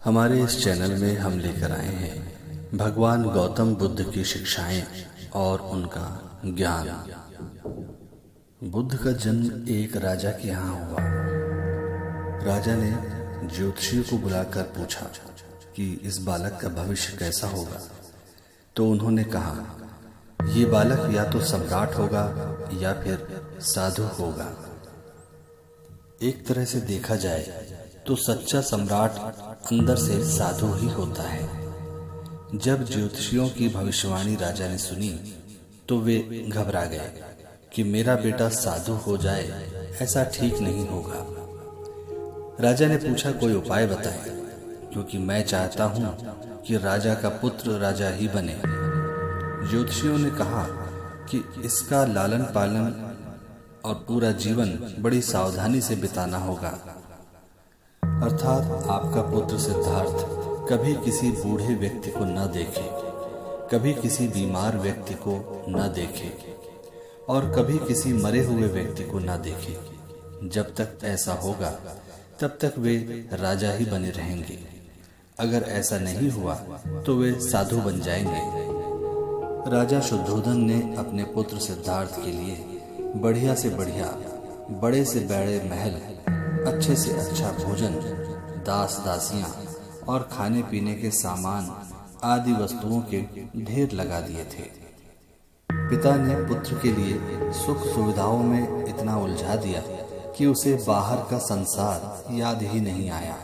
हमारे इस चैनल में हम लेकर आए हैं भगवान गौतम बुद्ध की शिक्षाएं और उनका ज्ञान। बुद्ध का जन्म एक राजा के यहाँ हुआ। राजा ने ज्योतिषियों को बुलाकर पूछा कि इस बालक का भविष्य कैसा होगा। तो उन्होंने कहा, ये बालक या तो सम्राट होगा या फिर साधु होगा। एक तरह से देखा जाए तो सच्चा सम्राट अंदर से साधु ही होता है। जब ज्योतिषियों की भविष्यवाणी राजा ने सुनी तो वे घबरा गए कि मेरा बेटा साधु हो जाए, ऐसा ठीक नहीं होगा। राजा ने पूछा, कोई उपाय बताएं, क्योंकि मैं चाहता हूं कि राजा का पुत्र राजा ही बने। ज्योतिषियों ने कहा कि इसका लालन पालन और पूरा जीवन बड़ी सावधानी से बिताना होगा। अर्थात आपका पुत्र सिद्धार्थ कभी किसी बूढ़े व्यक्ति को न देखे, कभी किसी बीमार व्यक्ति को न देखे और कभी किसी मरे हुए व्यक्ति को न देखे। जब तक ऐसा होगा तब तक वे राजा ही बने रहेंगे। अगर ऐसा नहीं हुआ तो वे साधु बन जाएंगे। राजा शुद्धोधन ने अपने पुत्र सिद्धार्थ के लिए बढ़िया से बढ़िया, बड़े से बड़े महल, अच्छे से अच्छा भोजन, दास दासियां और खाने पीने के सामान आदि वस्तुओं के ढेर लगा दिए थे। पिता ने पुत्र के लिए सुख सुविधाओं में इतना उलझा दिया कि उसे बाहर का संसार याद ही नहीं आया।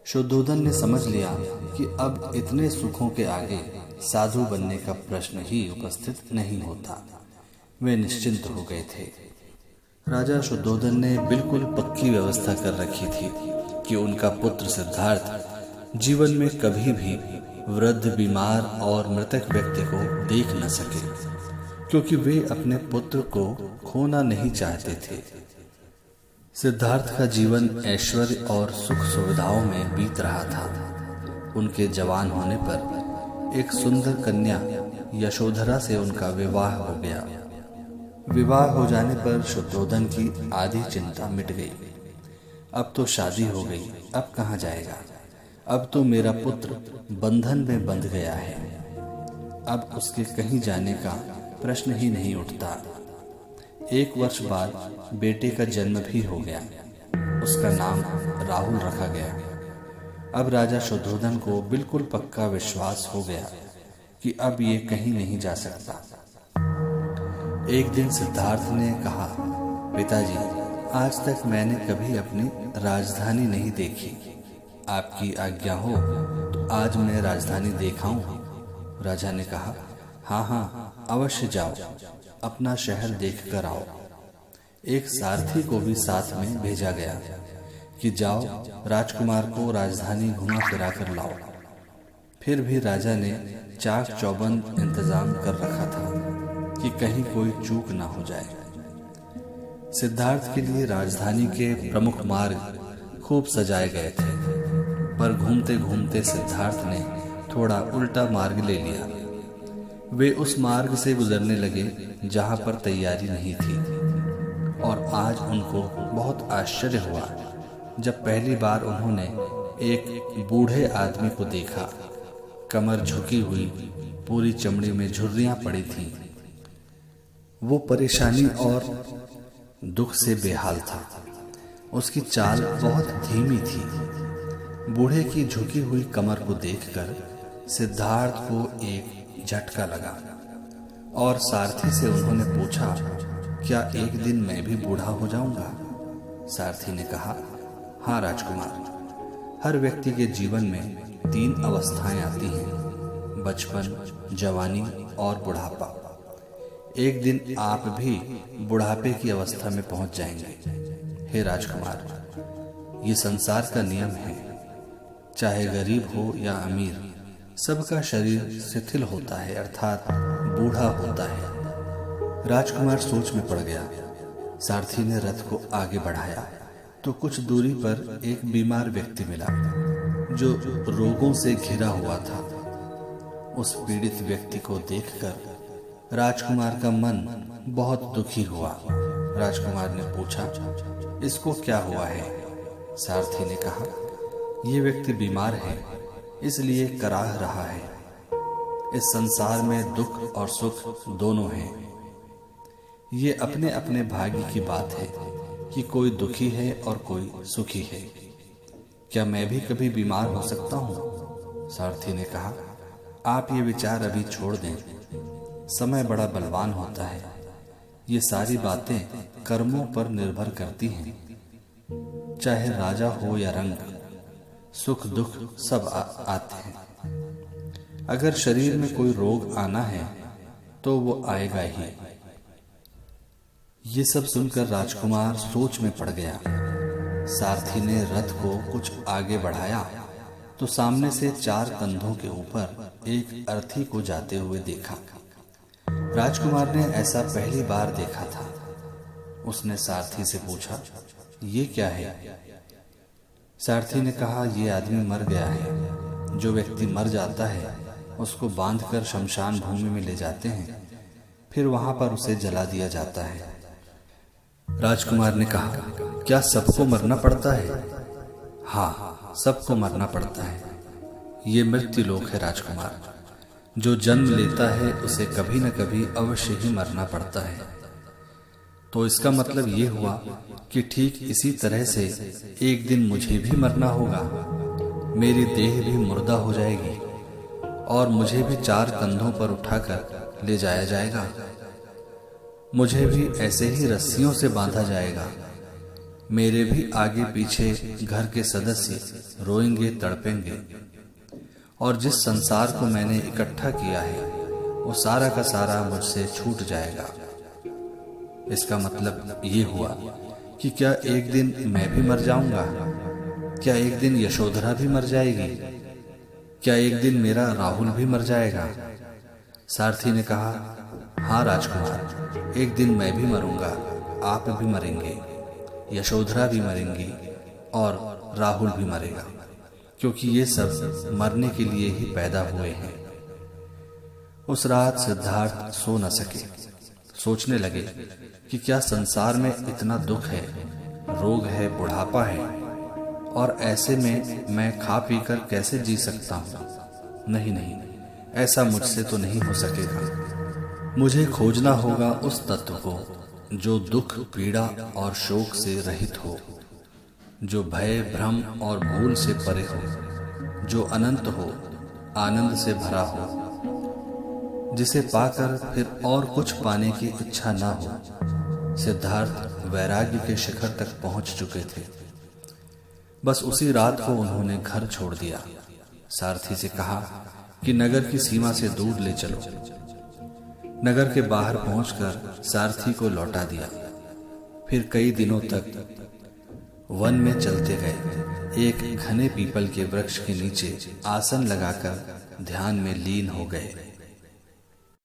शुद्धोधन ने समझ लिया कि अब इतने सुखों के आगे साधु बनने का प्रश्न ही उपस्थित नहीं होता। वे निश्चिंत हो गए थे। राजा शुद्धोधन ने बिल्कुल पक्की व्यवस्था कर रखी थी कि उनका पुत्र सिद्धार्थ जीवन में कभी भी वृद्ध, बीमार और मृतक व्यक्ति को देख न सके, क्योंकि वे अपने पुत्र को खोना नहीं चाहते थे। सिद्धार्थ का जीवन ऐश्वर्य और सुख सुविधाओं में बीत रहा था। उनके जवान होने पर एक सुंदर कन्या यशोधरा से उनका विवाह हो गया। विवाह हो जाने पर शुद्धोधन की आधी चिंता मिट गई। अब तो शादी हो गई, अब कहाँ जाएगा। अब तो मेरा पुत्र बंधन में बंध गया है। अब उसके कहीं जाने का प्रश्न ही नहीं उठता। 1 वर्ष बाद बेटे का जन्म भी हो गया। उसका नाम राहुल रखा गया। अब राजा शुद्धोधन को बिल्कुल पक्का विश्वास हो गया कि अब ये कहीं नहीं जा सकता। एक दिन सिद्धार्थ ने कहा, पिताजी, आज तक मैंने कभी अपनी राजधानी नहीं देखी। आपकी आज्ञा हो तो आज मैं राजधानी दिखाऊं। राजा ने कहा, हाँ हाँ, अवश्य जाओ, अपना शहर देख कर आओ। एक सारथी को भी साथ में भेजा गया कि जाओ, राजकुमार को राजधानी घुमा फिरा कर लाओ। फिर भी राजा ने चाक चौबंद इंतजाम कर रखा था कि कहीं कोई चूक ना हो जाए। सिद्धार्थ के लिए राजधानी के प्रमुख मार्ग खूब सजाए गए थे, पर घूमते घूमते सिद्धार्थ ने थोड़ा उल्टा मार्ग ले लिया। वे उस मार्ग से गुजरने लगे जहां पर तैयारी नहीं थी, और आज उनको बहुत आश्चर्य हुआ जब पहली बार उन्होंने एक बूढ़े आदमी को देखा। कमर झुकी हुई, पूरी चमड़ी में झुर्रियां पड़ी थीं। वो परेशानी और दुख से बेहाल था। उसकी चाल बहुत धीमी थी। बूढ़े की झुकी हुई कमर को देखकर सिद्धार्थ को एक झटका लगा और सारथी से उन्होंने पूछा, क्या एक दिन मैं भी बूढ़ा हो जाऊंगा? सारथी ने कहा, हाँ राजकुमार, हर व्यक्ति के जीवन में 3 अवस्थाएं आती हैं, बचपन, जवानी और बुढ़ापा। एक दिन आप भी बुढ़ापे की अवस्था में पहुंच जाएंगे। हे राजकुमार, ये संसार का नियम है। चाहे गरीब हो या अमीर, सबका शरीर शिथिल होता है, अर्थात बूढ़ा होता है। राजकुमार सोच में पड़ गया। सारथी ने रथ को आगे बढ़ाया तो कुछ दूरी पर एक बीमार व्यक्ति मिला जो रोगों से घिरा हुआ था। उस पीड़ित व्यक्ति को देखकर राजकुमार का मन बहुत दुखी हुआ। राजकुमार ने पूछा, इसको क्या हुआ है? सारथी ने कहा, ये व्यक्ति बीमार है, इसलिए कराह रहा है। इस संसार में दुख और सुख दोनों हैं। ये अपने अपने भाग्य की बात है कि कोई दुखी है और कोई सुखी है। क्या मैं भी कभी बीमार हो सकता हूँ? सारथी ने कहा, आप ये विचार अभी छोड़ दें। समय बड़ा बलवान होता है। ये सारी बातें कर्मों पर निर्भर करती हैं। चाहे राजा हो या रंग, सुख दुख सब आते हैं। अगर शरीर में कोई रोग आना है तो वो आएगा ही। ये सब सुनकर राजकुमार सोच में पड़ गया। सारथी ने रथ को कुछ आगे बढ़ाया तो सामने से 4 कंधों के ऊपर एक अर्थी को जाते हुए देखा। राजकुमार ने ऐसा पहली बार देखा था। उसने सारथी से पूछा, ये क्या है? सारथी ने कहा, ये आदमी मर गया है। जो व्यक्ति मर जाता है उसको बांधकर शमशान भूमि में ले जाते हैं, फिर वहां पर उसे जला दिया जाता है। राजकुमार ने कहा, क्या सबको मरना पड़ता है? हाँ, सबको मरना पड़ता है। ये मृत्यु लोक है राजकुमार। जो जन्म लेता है उसे कभी न कभी अवश्य ही मरना पड़ता है। तो इसका मतलब ये हुआ कि ठीक इसी तरह से एक दिन मुझे भी मरना होगा। मेरी देह भी मुर्दा हो जाएगी और मुझे भी 4 कंधों पर उठाकर ले जाया जाएगा। मुझे भी ऐसे ही रस्सियों से बांधा जाएगा। मेरे भी आगे पीछे घर के सदस्य रोएंगे, तड़पेंगे और जिस संसार को मैंने इकट्ठा किया है वो सारा का सारा मुझसे छूट जाएगा। इसका मतलब ये हुआ कि क्या एक दिन मैं भी मर जाऊंगा? क्या एक दिन यशोधरा भी मर जाएगी? क्या एक दिन मेरा राहुल भी मर जाएगा? सारथी ने कहा, हाँ राजकुमार, एक दिन मैं भी मरूंगा, आप भी मरेंगे, यशोधरा भी मरेंगी और राहुल भी मरेगा, क्योंकि ये सब मरने के लिए ही पैदा हुए हैं। उस रात सिद्धार्थ सो न सके। सोचने लगे कि क्या संसार में इतना दुख है, रोग है, बुढ़ापा है, और ऐसे में मैं खा पी कर कैसे जी सकता हूँ? नहीं, ऐसा मुझसे तो नहीं हो सकेगा। मुझे खोजना होगा उस तत्व को जो दुख, पीड़ा और शोक से रहित हो, जो भय, भ्रम और भूल से परे हो, जो अनंत हो, आनंद से भरा हो, जिसे पाकर फिर और कुछ पाने की इच्छा ना हो। सिद्धार्थ वैराग्य के शिखर तक पहुंच चुके थे। बस उसी रात को उन्होंने घर छोड़ दिया। सारथी से कहा कि नगर की सीमा से दूर ले चलो। नगर के बाहर पहुंचकर सारथी को लौटा दिया। फिर कई दिनों तक वन में चलते गए। एक घने पीपल के वृक्ष के नीचे आसन लगाकर ध्यान में लीन हो गए।